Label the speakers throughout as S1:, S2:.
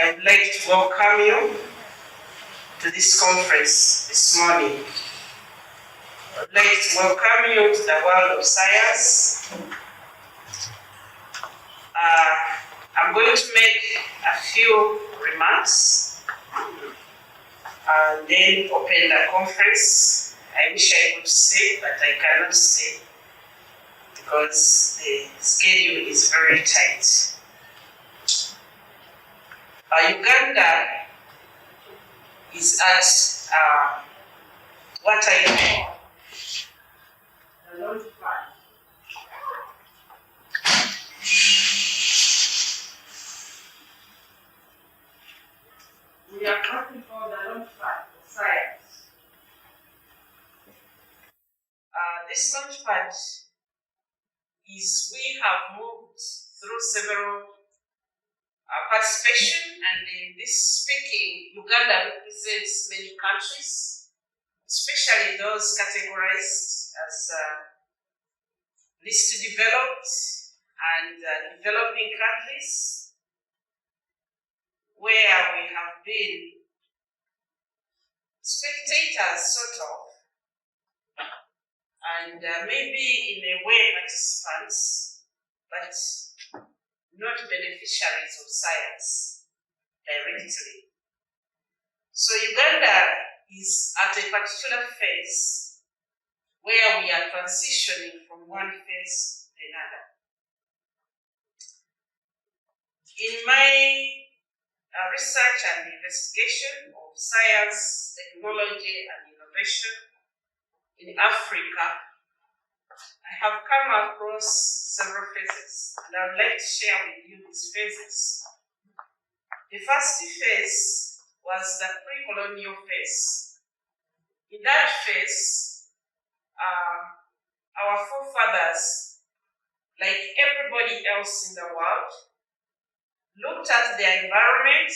S1: I would like to welcome you to this conference this morning. I would like to welcome you to the world of science. I'm going to make a few remarks and then open the conference. I wish I could say, but I cannot say because the schedule is very tight. Uganda is at what I call the launch pad. We are talking about the launch pad of science. This launch pad is we have moved through several participation, and in this speaking, Uganda represents many countries, especially those categorized as least developed and developing countries, where we have been spectators, sort of, and maybe in a way participants, but not beneficiaries of science directly. So Uganda is at a particular phase where we are transitioning from one phase to another. In my research and investigation of science, technology, and innovation in Africa, I have come across several phases, and I would like to share with you these phases. The first phase was the pre-colonial phase. In that phase, our forefathers, like everybody else in the world, looked at their environment,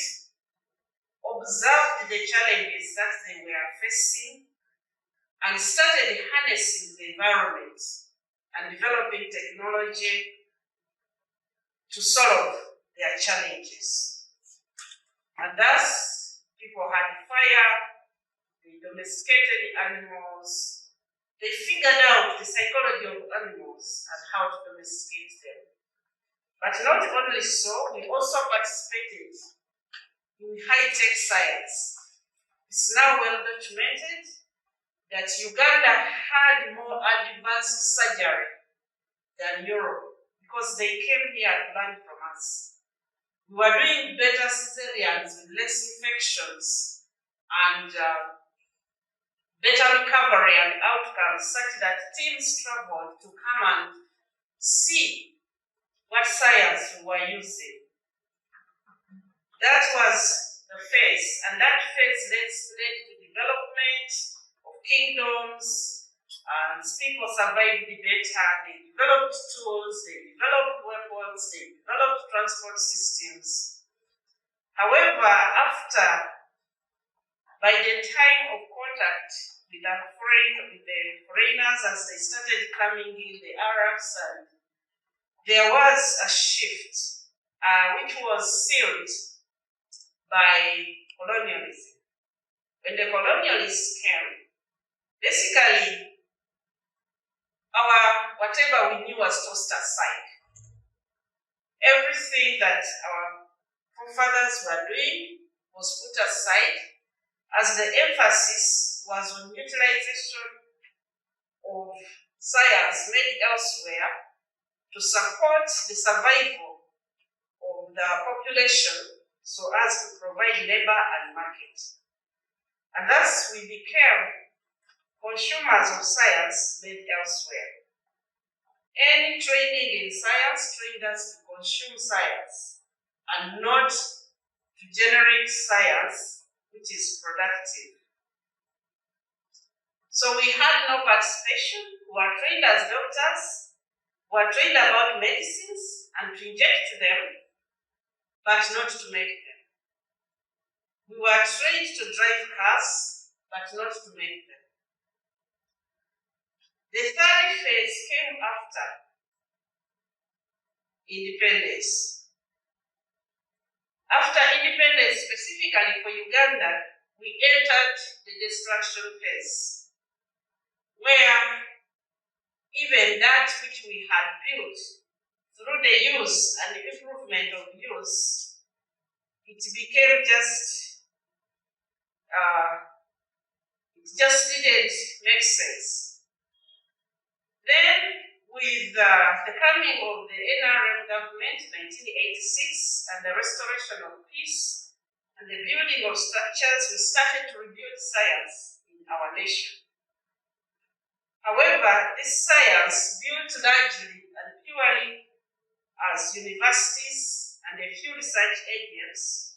S1: observed the challenges that they were facing, and started harnessing the environment and developing technology to solve their challenges. And thus, people had fire, they domesticated animals, they figured out the psychology of animals and how to domesticate them. But not only so, we also participated in high-tech science. It's now well documented that Uganda had more advanced surgery than Europe because they came here to learn from us. We were doing better cesareans with less infections and better recovery and outcomes, such that teams traveled to come and see what science we were using. That was the phase, and that phase led to development of kingdoms, and people survived better. They developed tools, they developed weapons, they developed transport systems. However, by the time of contact with the foreigners, as they started coming in, the Arabs, and there was a shift, which was sealed by colonialism. When the colonialists came, basically, whatever we knew was tossed aside. Everything that our forefathers were doing was put aside, as the emphasis was on utilization of science made elsewhere to support the survival of the population, so as to provide labor and market. And thus we became consumers of science made elsewhere. Any training in science trained us to consume science and not to generate science which is productive. So we had no participation. We were trained as doctors, we were trained about medicines and to inject them, but not to make them. We were trained to drive cars, but not to make them. The third phase came after independence. After independence, specifically for Uganda, we entered the destruction phase, where even that which we had built through the use and the improvement of use, it became it just didn't make sense. Then, with the coming of the NRM government, 1986, and the restoration of peace and the building of structures, we started to rebuild science in our nation. However, this science, built largely and purely as universities and a few research agents,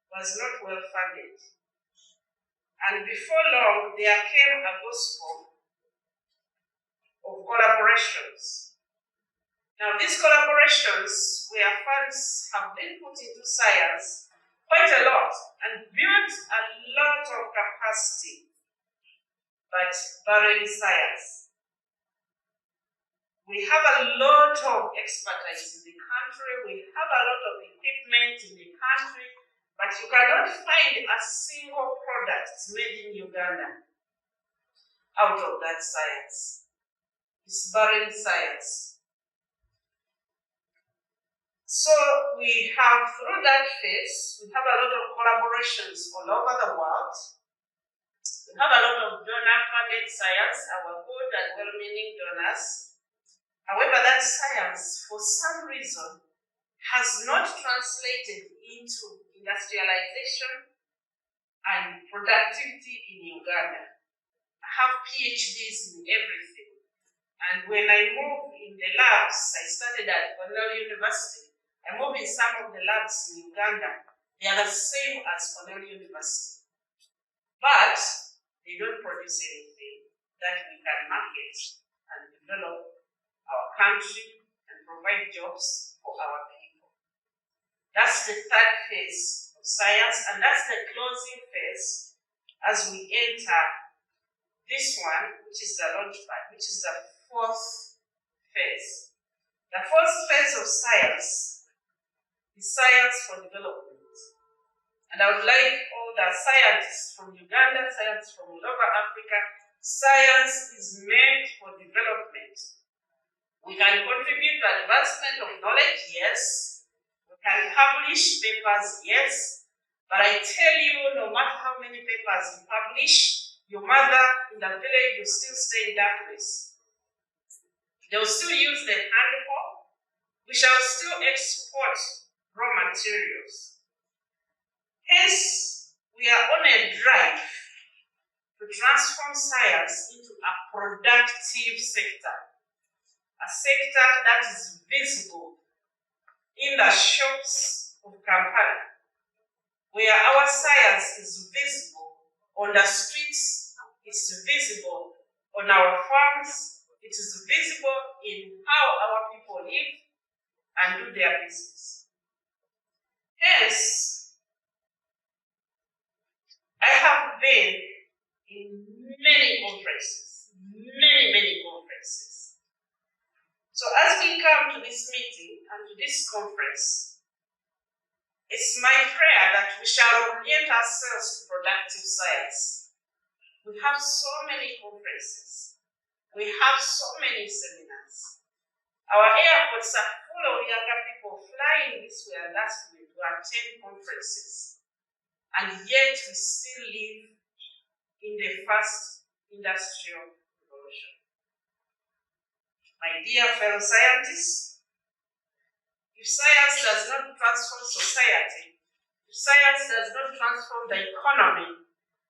S1: was not well funded. And before long, there came a gospel of collaborations. Now, these collaborations, where funds have been put into science quite a lot and built a lot of capacity, but barren science. We have a lot of expertise in the country, we have a lot of equipment in the country, but you cannot find a single product made in Uganda out of that science. It's barren science. So we have, through that phase, we have a lot of collaborations all over the world. We have a lot of donor-funded science, our good and well-meaning donors. However, that science, for some reason, has not translated into industrialization and productivity in Uganda. I have PhDs in everything. And when I moved in the labs, I studied at Cornell University. I moved in some of the labs in Uganda. They are the same as Cornell University. But they don't produce anything that we can market and develop our country and provide jobs for our people. That's the third phase of science, and that's the closing phase as we enter this one, which is the launchpad, which is the fourth phase. The fourth phase of science is science for development. And I would like all the scientists from Uganda, scientists from all over Africa, science is made for development. We can contribute to advancement of knowledge, yes. We can publish papers, yes. But I tell you, no matter how many papers you publish, your mother in the village will still stay in darkness. They will still use the hand pump. We shall still export raw materials. Hence, we are on a drive to transform science into a productive sector. A sector that is visible in the shops of Kampala, where our science is visible on the streets, it's visible on our farms, it is visible in how our people live and do their business. Hence, I have been in many conferences, many conferences. So as we come to this meeting and to this conference, it's my prayer that we shall orient ourselves to productive science. We have so many conferences. We have so many seminars. Our airports are full of younger people flying this way and that way to attend conferences. And yet we still live in the first industrial revolution. My dear fellow scientists, if science does not transform society, if science does not transform the economy,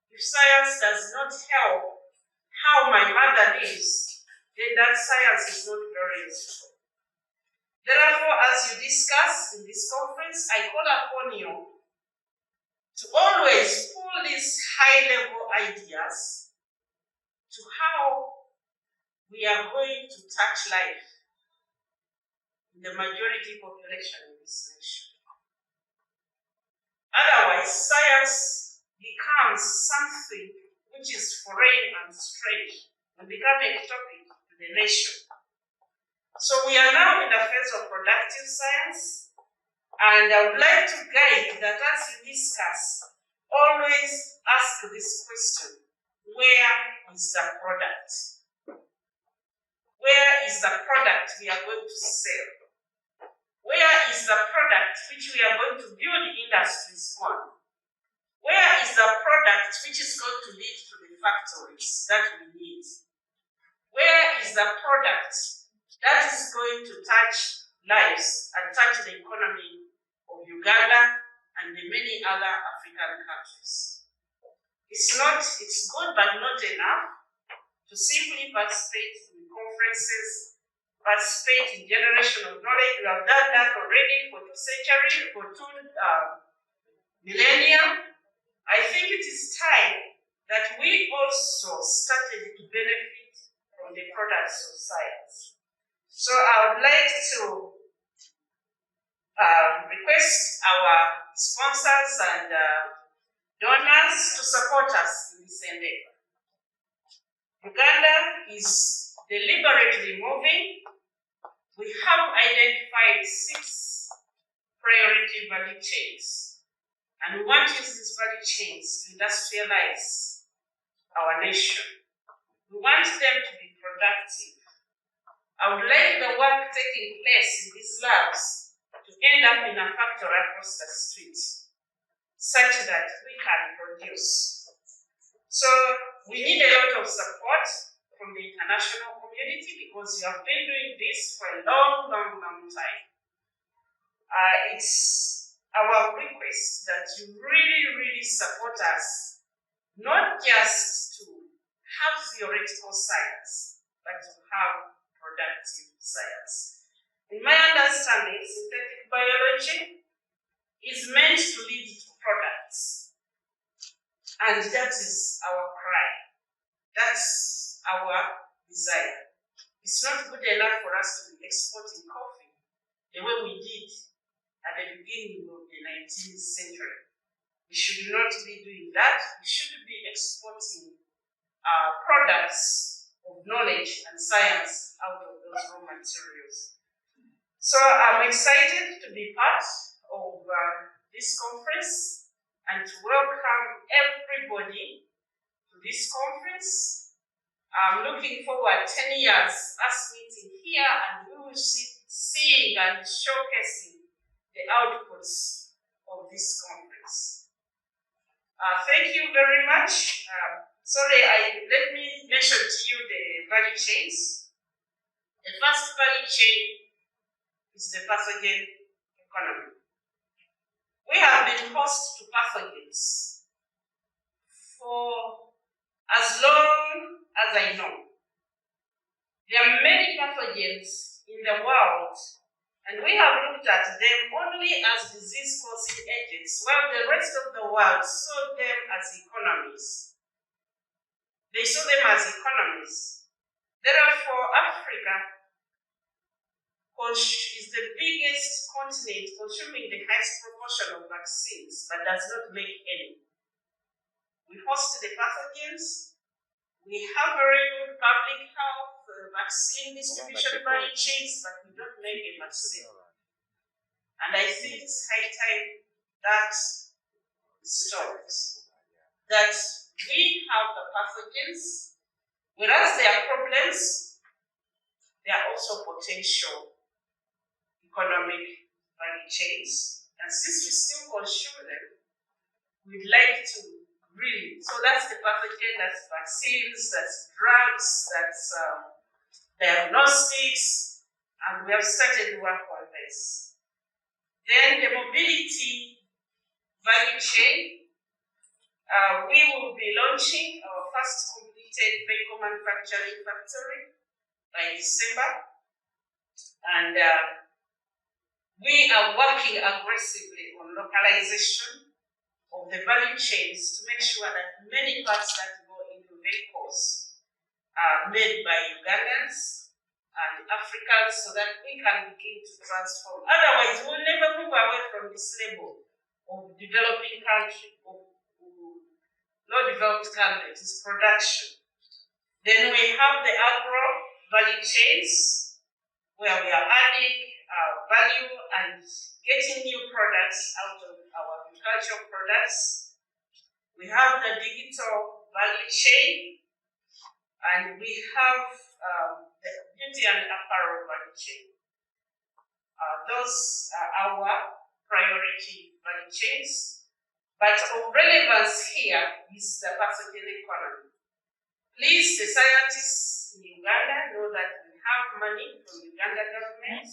S1: if science does not help how my mother lives, then that science is not very useful. Therefore, as you discuss in this conference, I call upon you to always pull these high-level ideas to how we are going to touch life in the majority population in this nation. Otherwise, science becomes something which is foreign and strange and becoming a topic to the nation. So we are now in the phase of productive science, And I would like to guide that as you discuss, always ask this question: where is the product? Where is the product we are going to sell? Where is the product which we are going to build industries on? Where is the product which is going to lead to the factories that we need? Where is the product that is going to touch lives and touch the economy of Uganda and the many other African countries? It's good but not enough to simply participate in conferences, participate in generation of knowledge. We have done that already for 2 centuries, for 2 millennia. I think it is time that we also started to benefit from the products of science. So I would like to request our sponsors and donors to support us in this endeavor. Uganda is deliberately moving. We have identified 6 priority value chains, and we want to use these value chains to industrialize our nation. We want them to be productive. I would like the work taking place in these labs to end up in a factory across the street, such that we can produce. So we need a lot of support from the international community, because you have been doing this for a long time. It's our request that you really support us, not just to have theoretical science, but to have productive science. In my understanding, synthetic biology is meant to lead to products, and that is our cry. That's our desire. It's not good enough for us to be exporting coffee the way we did at the beginning of the 19th century. We should not be doing that. We should be exporting products of knowledge and science out of those raw materials. So I'm excited to be part of this conference and to welcome everybody to this conference. I'm looking forward 10 years us meeting here, and we will seeing and showcasing the outputs of this conference. Thank you very much. Let me mention to you the value chains. The first value chain is the pathogen economy. We have been host to pathogens for as long as I know. There are many pathogens in the world, and we have looked at them only as disease-causing agents, while the rest of the world saw them as economies. They saw them as economies. Therefore, Africa is the biggest continent consuming the highest proportion of vaccines, but does not make any. We host the pathogens. We have very good public health vaccine distribution value chains, but we don't make a vaccine. And I think it's high time that stops. That we have the pathogens, whereas there are problems, there are also potential economic value chains. And since we still consume them, we'd like to really, so that's the pathogen, that's vaccines, that's drugs, that's diagnostics, and we have started work on this. Then the mobility value chain, we will be launching our first completed vehicle manufacturing factory by December, and we are working aggressively on localization of the value chains to make sure that many parts that go into vehicles are made by Ugandans and Africans, so that we can begin to transform. Otherwise, we'll never move away from this label of developing country, of low developed country. It is production. Then we have the agro value chains, where we are adding value and getting new products out of our agricultural products. We have the digital value chain, and we have the beauty and apparel value chain. Those are our priority value chains. But of relevance here is the passenger economy. Please, the scientists in Uganda know that we have money from Uganda government,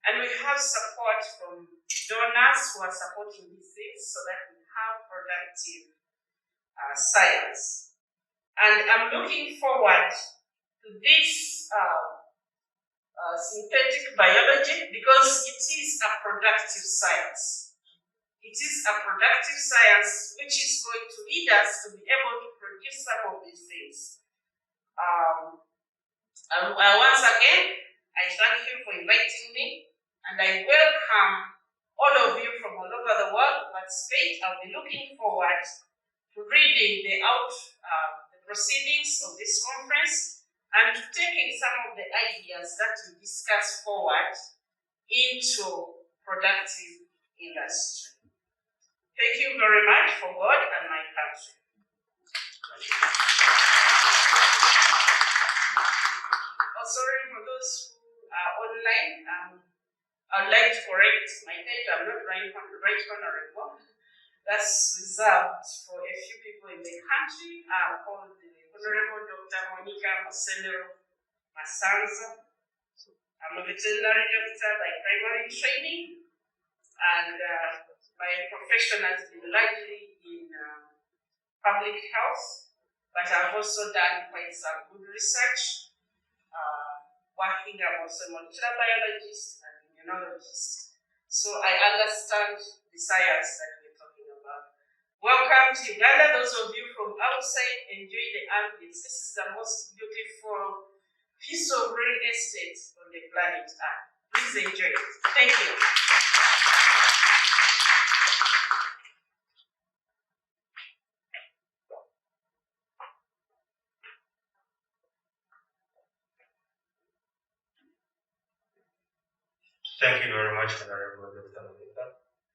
S1: and we have support from donors who are supporting these things so that we have productive science. And I'm looking forward to this synthetic biology because it is a productive science. It is a productive science which is going to lead us to be able to produce some of these things. Once again, I thank you for inviting me, and I welcome all of you from all over the world to participate. I'll be looking forward to reading the proceedings of this conference and to taking some of the ideas that we discuss forward into productive industry. Thank you very much for God and my country. Sorry for those who are online. I'd like to correct my title. I'm not right honorable. That's reserved for a few people in the country. I'm called the Honorable Dr. Monica Musenero Masanza. I'm a veterinary doctor by primary training, and my profession has been largely in public health, but I've also done quite some good research. I'm also a molecular biologist and immunologist. So I understand the science that we're talking about. Welcome to Uganda. Those of you from outside, enjoy the ambience. This is the most beautiful piece of real estate on the planet Earth. Please enjoy it. Thank you.
S2: Thank you very much, Honorable Dr.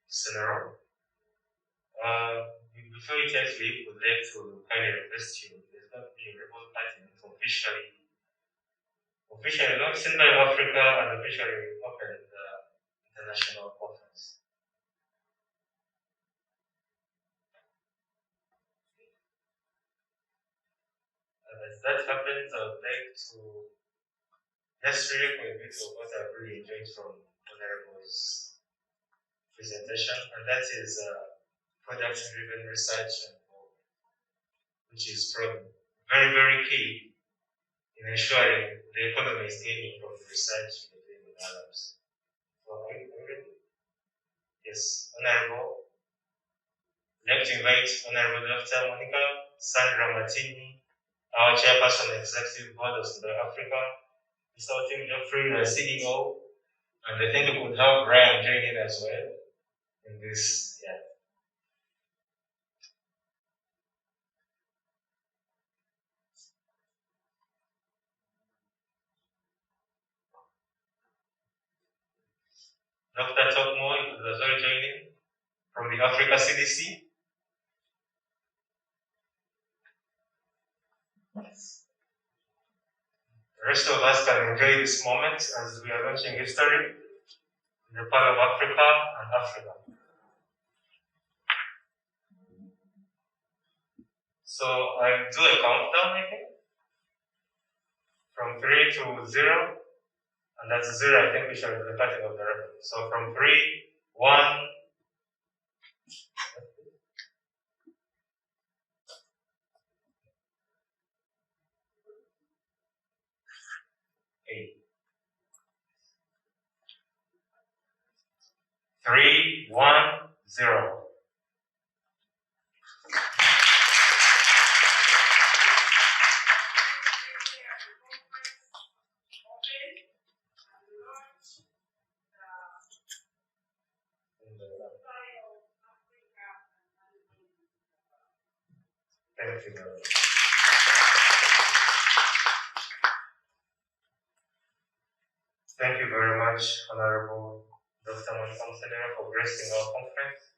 S2: Musenero. Before you take leave, we'd like to kindly request you, there's going to be a report party officially launched Synbio Africa and officially opened the international conference. And as that happens, I would like to just really a bit of what I've really enjoyed from Honorable's presentation, and that is product-driven research and development, which is probably very, very key in ensuring the economy is gaining from the research we're doing with our labs. So, are you ready? Yes, Honorable. I'd like to invite Honorable Dr. Monica Sandra Martini, our Chairperson of the Executive Board of Synbio Africa, Mr. Tim Geoffrey, the CEO, and I think we could have Brian join in as well in this. Yeah. Dr. Tokmo, you could as well join in from the Africa CDC. The rest of us can enjoy this moment as we are launching history in the part of Africa and Africa. So I'll do a countdown, I think, from 3 to 0, and that's 0, I think we shall be the cutting of the record. So from 3, 1, 8. 3, 1, 0. Thank you very much. Thank you very much, Honorable Dr. Dr. Musenero, for gracing our conference.